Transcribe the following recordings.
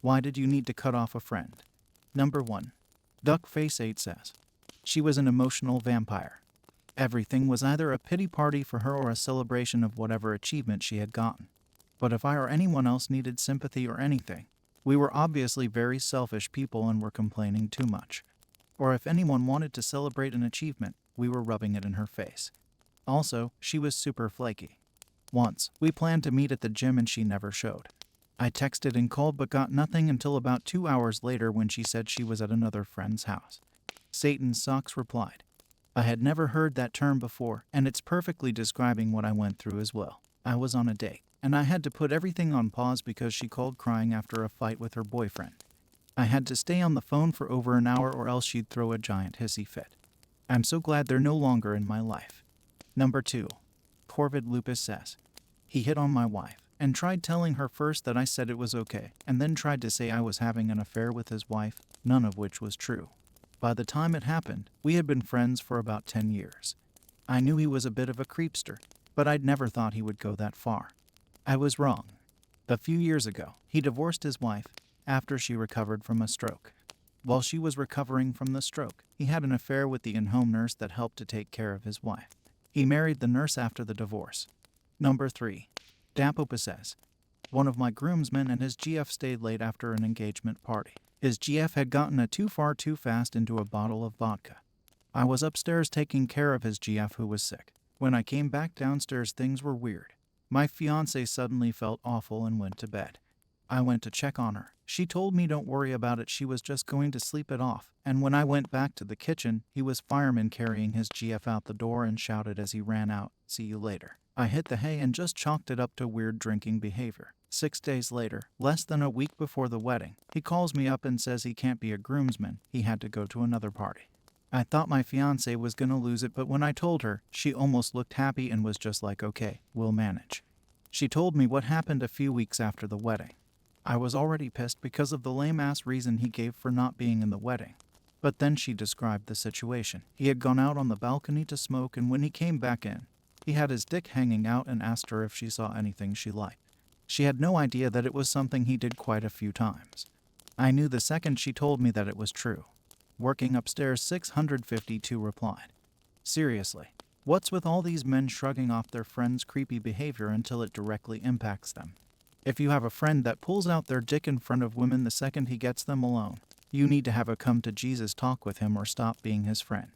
Why did you need to cut off a friend? Number 1. Duckface8 says, she was an emotional vampire. Everything was either a pity party for her or a celebration of whatever achievement she had gotten. But if I or anyone else needed sympathy or anything, we were obviously very selfish people and were complaining too much. Or if anyone wanted to celebrate an achievement, we were rubbing it in her face. Also, she was super flaky. Once, we planned to meet at the gym and she never showed. I texted and called but got nothing until about 2 hours later when she said she was at another friend's house. Satan Socks replied, I had never heard that term before, and it's perfectly describing what I went through as well. I was on a date, and I had to put everything on pause because she called crying after a fight with her boyfriend. I had to stay on the phone for over an hour or else she'd throw a giant hissy fit. I'm so glad they're no longer in my life. Number 2. Corvid Lupus says, he hit on my wife and tried telling her first that I said it was okay, and then tried to say I was having an affair with his wife, none of which was true. By the time it happened, we had been friends for about 10 years. I knew he was a bit of a creepster, but I'd never thought he would go that far. I was wrong. A few years ago, he divorced his wife after she recovered from a stroke. While she was recovering from the stroke, he had an affair with the in-home nurse that helped to take care of his wife. He married the nurse after the divorce. Number 3. Dapopa says, one of my groomsmen and his GF stayed late after an engagement party. His GF had gotten too far too fast into a bottle of vodka. I was upstairs taking care of his GF who was sick. When I came back downstairs, things were weird. My fiancée suddenly felt awful and went to bed. I went to check on her. She told me don't worry about it, she was just going to sleep it off. And when I went back to the kitchen, he was fireman carrying his GF out the door and shouted as he ran out, see you later. I hit the hay and just chalked it up to weird drinking behavior. 6 days later, less than a week before the wedding, he calls me up and says he can't be a groomsman, he had to go to another party. I thought my fiancée was gonna lose it, but when I told her, she almost looked happy and was just like, okay, we'll manage. She told me what happened a few weeks after the wedding. I was already pissed because of the lame-ass reason he gave for not being in the wedding. But then she described the situation. He had gone out on the balcony to smoke, and when he came back in, he had his dick hanging out and asked her if she saw anything she liked. She had no idea that it was something he did quite a few times. I knew the second she told me that it was true. Working upstairs 652 replied, seriously, what's with all these men shrugging off their friends' creepy behavior until it directly impacts them? If you have a friend that pulls out their dick in front of women the second he gets them alone, you need to have a come to Jesus talk with him or stop being his friend.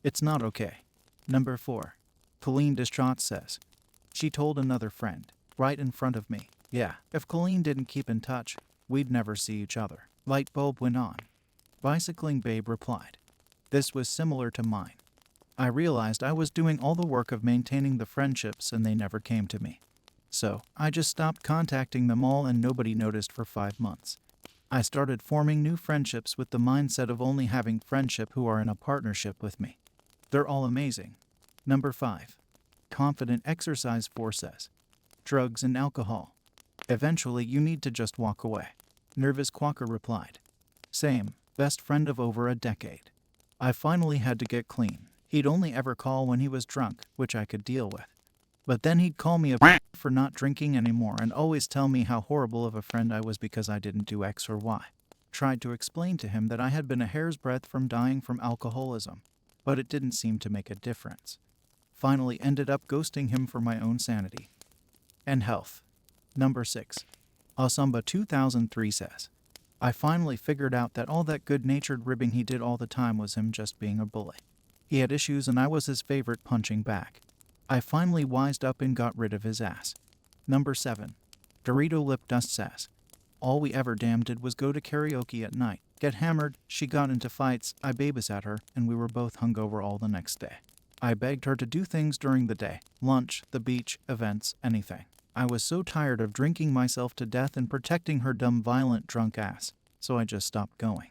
It's not okay. Number 4. Colleen Distraught says, she told another friend, right in front of me, yeah, if Colleen didn't keep in touch, we'd never see each other. Light bulb went on. Bicycling Babe replied, this was similar to mine. I realized I was doing all the work of maintaining the friendships and they never came to me. So, I just stopped contacting them all and nobody noticed for 5 months. I started forming new friendships with the mindset of only having friendship who are in a partnership with me. They're all amazing. Number 5. Confident Exercise 4 says, drugs and alcohol. Eventually you need to just walk away. Nervous Quacker replied, same, best friend of over a decade. I finally had to get clean. He'd only ever call when he was drunk, which I could deal with. But then he'd call me a for not drinking anymore and always tell me how horrible of a friend I was because I didn't do X or Y. Tried to explain to him that I had been a hair's breadth from dying from alcoholism, but it didn't seem to make a difference. Finally ended up ghosting him for my own sanity and health. Number 6. Asamba 2003 says, I finally figured out that all that good-natured ribbing he did all the time was him just being a bully. He had issues and I was his favorite punching bag. I finally wised up and got rid of his ass. Number 7. Dorito Lip Dust says, all we ever damn did was go to karaoke at night, get hammered, she got into fights, I babysat her, and we were both hungover all the next day. I begged her to do things during the day, lunch, the beach, events, anything. I was so tired of drinking myself to death and protecting her dumb violent drunk ass, so I just stopped going.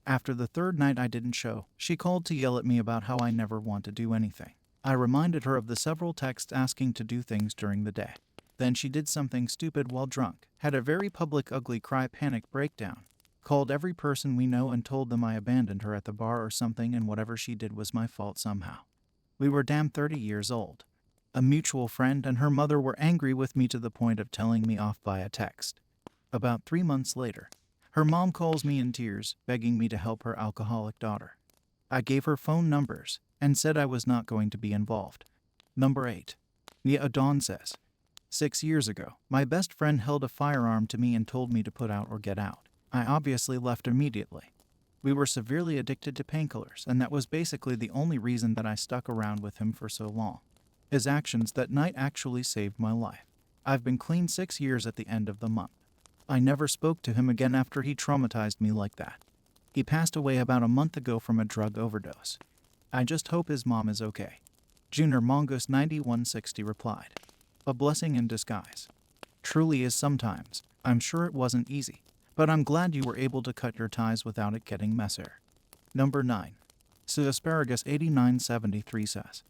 After the 3rd night I didn't show, she called to yell at me about how I never want to do anything. I reminded her of the several texts asking to do things during the day. Then she did something stupid while drunk, had a very public ugly cry panic breakdown, called every person we know and told them I abandoned her at the bar or something and whatever she did was my fault somehow. We were damn 30 years old. A mutual friend and her mother were angry with me to the point of telling me off by a text. About 3 months later, Her mom calls me in tears, begging me to help her alcoholic daughter. I gave her phone numbers and said I was not going to be involved. Number 8. Nia Dawn says, 6 years ago, my best friend held a firearm to me and told me to put out or get out. I obviously left immediately. We were severely addicted to painkillers, and that was basically the only reason that I stuck around with him for so long. His actions that night actually saved my life. I've been clean 6 years at the end of the month. I never spoke to him again after he traumatized me like that. He passed away about a month ago from a drug overdose. I just hope his mom is okay. Junior Mongoose 9160 replied, a blessing in disguise. Truly is sometimes. I'm sure it wasn't easy, but I'm glad you were able to cut your ties without it getting messier. Number 9. So Asparagus 8973 says,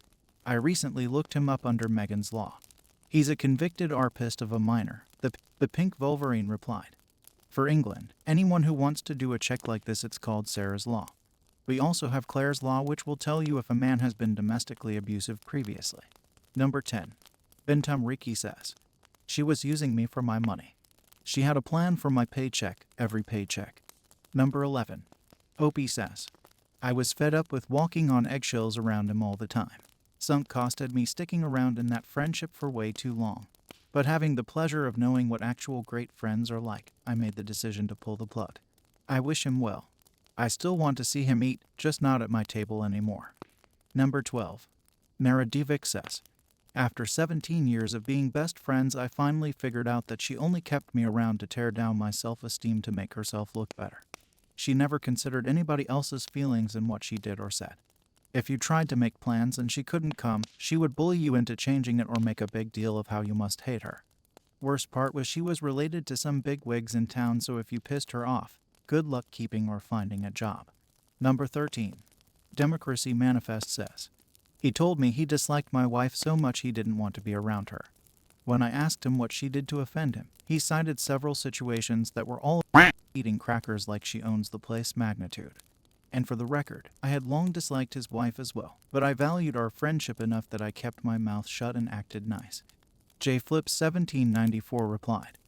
I recently looked him up under Megan's Law. He's a convicted rapist of a minor, the Pink Wolverine replied. For England, anyone who wants to do a check like this, it's called Sarah's Law. We also have Claire's Law, which will tell you if a man has been domestically abusive previously. Number 10. Bentum Riki says, she was using me for my money. She had a plan for my paycheck, every paycheck. Number 11. Opie says, I was fed up with walking on eggshells around him all the time. Sunk costed me sticking around in that friendship for way too long. But having the pleasure of knowing what actual great friends are like, I made the decision to pull the plug. I wish him well. I still want to see him eat, just not at my table anymore. Number 12. Naradivic says, after 17 years of being best friends, I finally figured out that she only kept me around to tear down my self-esteem to make herself look better. She never considered anybody else's feelings in what she did or said. If you tried to make plans and she couldn't come, she would bully you into changing it or make a big deal of how you must hate her. Worst part was she was related to some big wigs in town, so if you pissed her off, good luck keeping or finding a job. Number 13. Democracy Manifest says, he told me he disliked my wife so much he didn't want to be around her. When I asked him what she did to offend him, he cited several situations that were all eating crackers like she owns the place magnitude. And for the record, I had long disliked his wife as well, but I valued our friendship enough that I kept my mouth shut and acted nice. J Flip 1794 replied,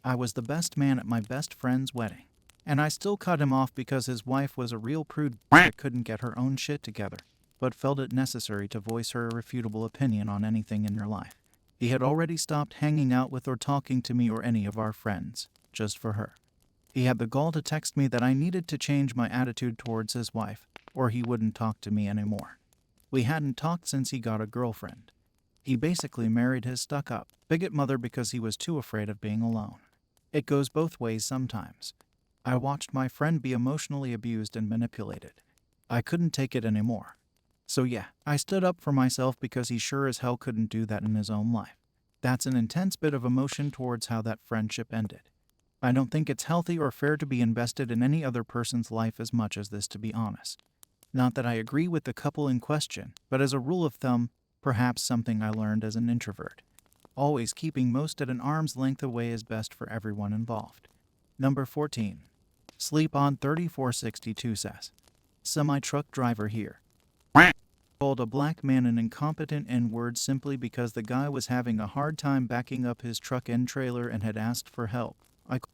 I was the best man at my best friend's wedding, and I still cut him off because his wife was a real prude that couldn't get her own shit together, but felt it necessary to voice her irrefutable opinion on anything in your life. He had already stopped hanging out with or talking to me or any of our friends, just for her. He had the gall to text me that I needed to change my attitude towards his wife, or he wouldn't talk to me anymore. We hadn't talked since he got a girlfriend. He basically married his stuck-up, bigot mother because he was too afraid of being alone. It goes both ways sometimes. I watched my friend be emotionally abused and manipulated. I couldn't take it anymore. So yeah, I stood up for myself because he sure as hell couldn't do that in his own life. That's an intense bit of emotion towards how that friendship ended. I don't think it's healthy or fair to be invested in any other person's life as much as this, to be honest. Not that I agree with the couple in question, but as a rule of thumb, perhaps something I learned as an introvert. Always keeping most at an arm's length away is best for everyone involved. Number 14. Sleep on 3462 says, semi-truck driver here called a black man an incompetent N-word simply because the guy was having a hard time backing up his truck and trailer and had asked for help.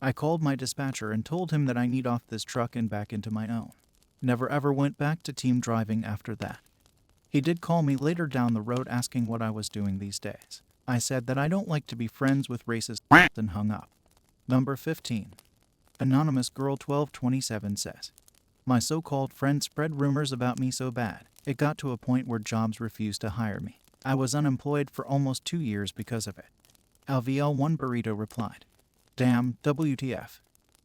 I called my dispatcher and told him that I need off this truck and back into my own. Never ever went back to team driving after that. He did call me later down the road asking what I was doing these days. I said that I don't like to be friends with racist and hung up. Number 15. Anonymous Girl 1227 says, my so-called friend spread rumors about me so bad, it got to a point where jobs refused to hire me. I was unemployed for almost 2 years because of it. LVL1 Burrito replied, damn, WTF.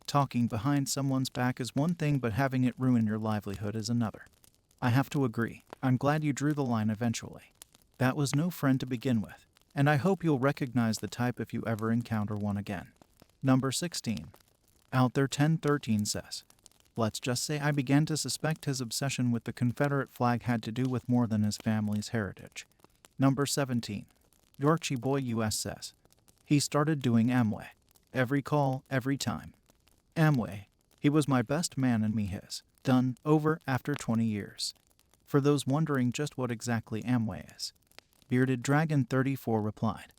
Talking behind someone's back is one thing, but having it ruin your livelihood is another. I have to agree. I'm glad you drew the line eventually. That was no friend to begin with, and I hope you'll recognize the type if you ever encounter one again. Number 16. Out there 1013 says, let's just say I began to suspect his obsession with the Confederate flag had to do with more than his family's heritage. Number 17. Yorkshire Boy US says, he started doing Amway. Every call, every time. Amway. He was my best man and me his. Done, over, after 20 years. For those wondering just what exactly Amway is, Bearded Dragon 34 replied,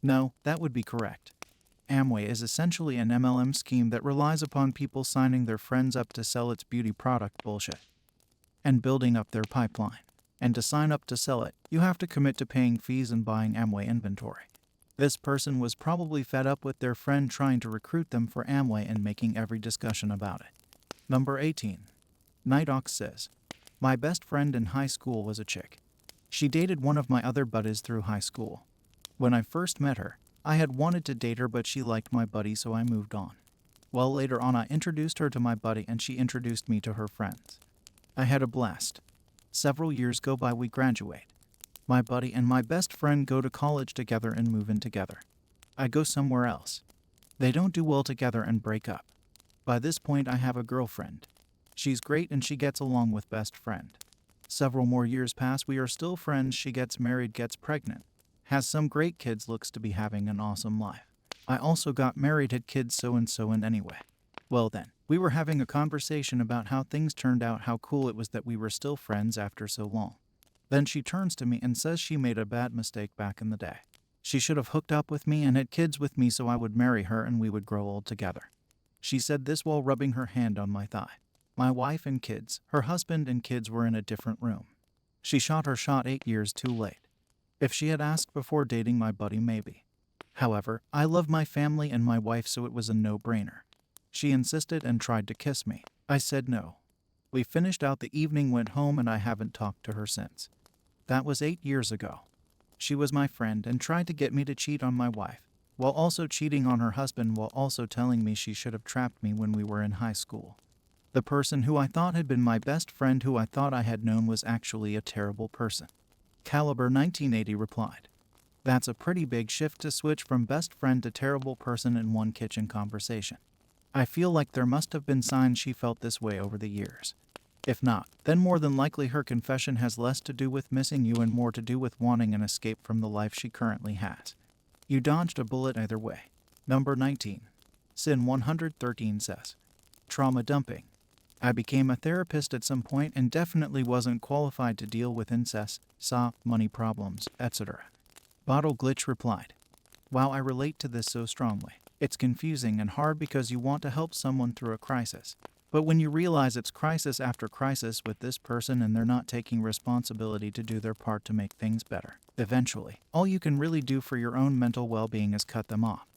no, that would be correct. Amway is essentially an MLM scheme that relies upon people signing their friends up to sell its beauty product bullshit and building up their pipeline. And to sign up to sell it, you have to commit to paying fees and buying Amway inventory. This person was probably fed up with their friend trying to recruit them for Amway and making every discussion about it. Number 18. Nightox says, my best friend in high school was a chick. She dated one of my other buddies through high school. When I first met her, I had wanted to date her, but she liked my buddy, so I moved on. Well, later on I introduced her to my buddy and she introduced me to her friends. I had a blast. Several years go by, we graduate. My buddy and my best friend go to college together and move in together. I go somewhere else. They don't do well together and break up. By this point I have a girlfriend. She's great and she gets along with best friend. Several more years pass, we are still friends, she gets married, gets pregnant, has some great kids, looks to be having an awesome life. I also got married, had kids, so and anyway. Well then, we were having a conversation about how things turned out, how cool it was that we were still friends after so long. Then she turns to me and says she made a bad mistake back in the day. She should have hooked up with me and had kids with me so I would marry her and we would grow old together. She said this while rubbing her hand on my thigh. My wife and kids, her husband and kids, were in a different room. She shot her shot 8 years too late. If she had asked before dating my buddy, maybe. However, I love my family and my wife, so it was a no-brainer. She insisted and tried to kiss me. I said no. We finished out the evening, went home, and I haven't talked to her since. That was 8 years ago. She was my friend and tried to get me to cheat on my wife, while also cheating on her husband, while also telling me she should have trapped me when we were in high school. The person who I thought had been my best friend, who I thought I had known, was actually a terrible person. Caliber 1980 replied, that's a pretty big shift to switch from best friend to terrible person in one kitchen conversation. I feel like there must have been signs she felt this way over the years. If not, then more than likely her confession has less to do with missing you and more to do with wanting an escape from the life she currently has. You dodged a bullet either way. Number 19. Sin 113 says, trauma dumping. I became a therapist at some point and definitely wasn't qualified to deal with incest, money problems, etc. Bottle Glitch replied, wow, I relate to this so strongly. It's confusing and hard because you want to help someone through a crisis. But when you realize it's crisis after crisis with this person and they're not taking responsibility to do their part to make things better, eventually, all you can really do for your own mental well-being is cut them off.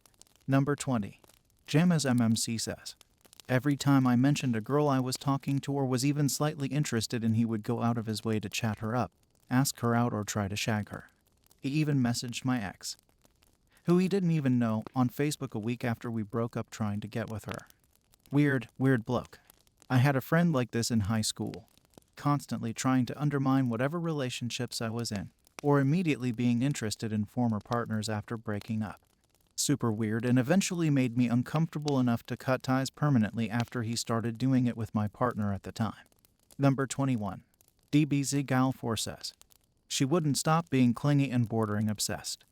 Number 20. Jamaz MMC says, every time I mentioned a girl I was talking to or was even slightly interested in, he would go out of his way to chat her up, ask her out, or try to shag her. He even messaged my ex, who he didn't even know, on Facebook a week after we broke up, trying to get with her. Weird bloke. I had a friend like this in high school, constantly trying to undermine whatever relationships I was in, or immediately being interested in former partners after breaking up. Super weird, and eventually made me uncomfortable enough to cut ties permanently after he started doing it with my partner at the time. Number 21. DBZGal4 says, she wouldn't stop being clingy and bordering obsessed.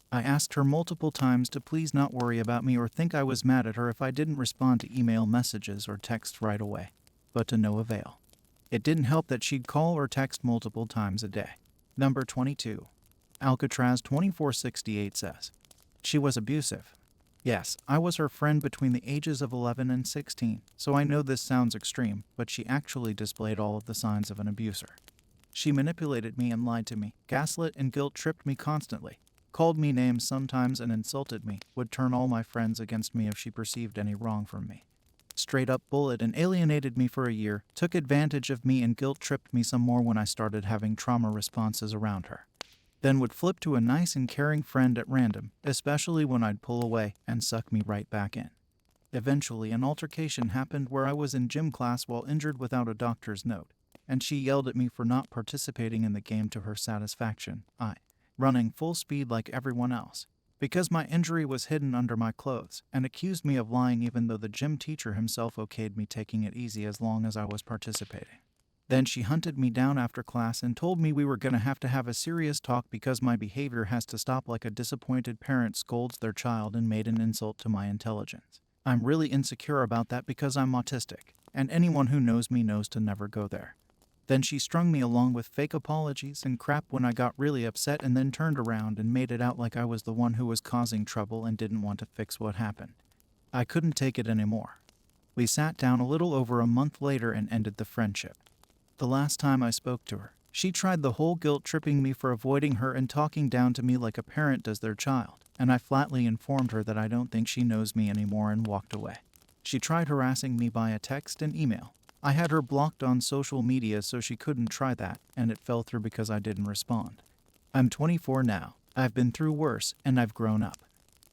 I asked her multiple times to please not worry about me or think I was mad at her if I didn't respond to email messages or text right away, but to no avail. It didn't help that she'd call or text multiple times a day. Number 22. Alcatraz2468 says, she was abusive. Yes, I was her friend between the ages of 11 and 16, so I know this sounds extreme, but she actually displayed all of the signs of an abuser. She manipulated me and lied to me, gaslit and guilt-tripped me constantly, called me names sometimes and insulted me, would turn all my friends against me if she perceived any wrong from me. Straight up bullied and alienated me for a year, took advantage of me and guilt-tripped me some more when I started having trauma responses around her. Then would flip to a nice and caring friend at random, especially when I'd pull away, and suck me right back in. Eventually an altercation happened where I was in gym class while injured without a doctor's note, and she yelled at me for not participating in the game to her satisfaction, running full speed like everyone else, because my injury was hidden under my clothes, and accused me of lying even though the gym teacher himself okayed me taking it easy as long as I was participating. Then she hunted me down after class and told me we were gonna have to have a serious talk because my behavior has to stop, like a disappointed parent scolds their child, and made an insult to my intelligence. I'm really insecure about that because I'm autistic, and anyone who knows me knows to never go there. Then she strung me along with fake apologies and crap when I got really upset, and then turned around and made it out like I was the one who was causing trouble and didn't want to fix what happened. I couldn't take it anymore. We sat down a little over a month later and ended the friendship. The last time I spoke to her, she tried the whole guilt-tripping me for avoiding her and talking down to me like a parent does their child, and I flatly informed her that I don't think she knows me anymore and walked away. She tried harassing me via text and email. I had her blocked on social media so she couldn't try that, and it fell through because I didn't respond. I'm 24 now. I've been through worse, and I've grown up.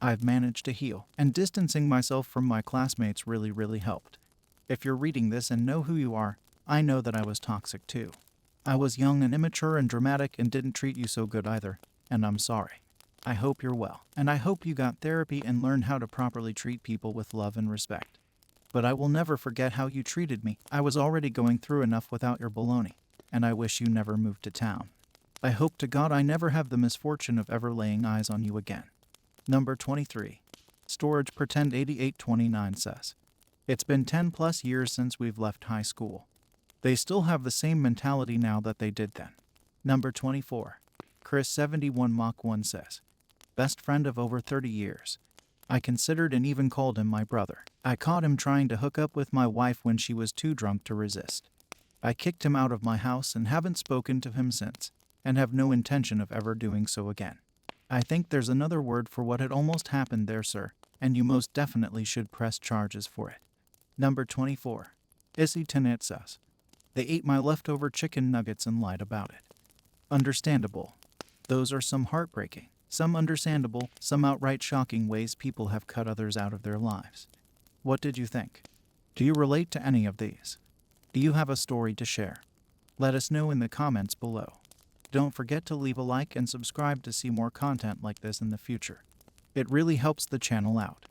I've managed to heal, and distancing myself from my classmates really helped. If you're reading this and know who you are, I know that I was toxic too. I was young and immature and dramatic and didn't treat you so good either, and I'm sorry. I hope you're well, and I hope you got therapy and learned how to properly treat people with love and respect. But I will never forget how you treated me. I was already going through enough without your baloney, and I wish you never moved to town. I hope to God I never have the misfortune of ever laying eyes on you again. Number 23. Storage Pretend 8829 says, it's been 10 plus years since we've left high school. They still have the same mentality now that they did then. Number 24. Chris 71 Mach 1 says, best friend of over 30 years. I considered and even called him my brother. I caught him trying to hook up with my wife when she was too drunk to resist. I kicked him out of my house and haven't spoken to him since, and have no intention of ever doing so again. I think there's another word for what had almost happened there, sir, and you most definitely should press charges for it. Number 24. Issy Tenet says, they ate my leftover chicken nuggets and lied about it. Understandable. Those are some heartbreaking, some understandable, some outright shocking ways people have cut others out of their lives. What did you think? Do you relate to any of these? Do you have a story to share? Let us know in the comments below. Don't forget to leave a like and subscribe to see more content like this in the future. It really helps the channel out.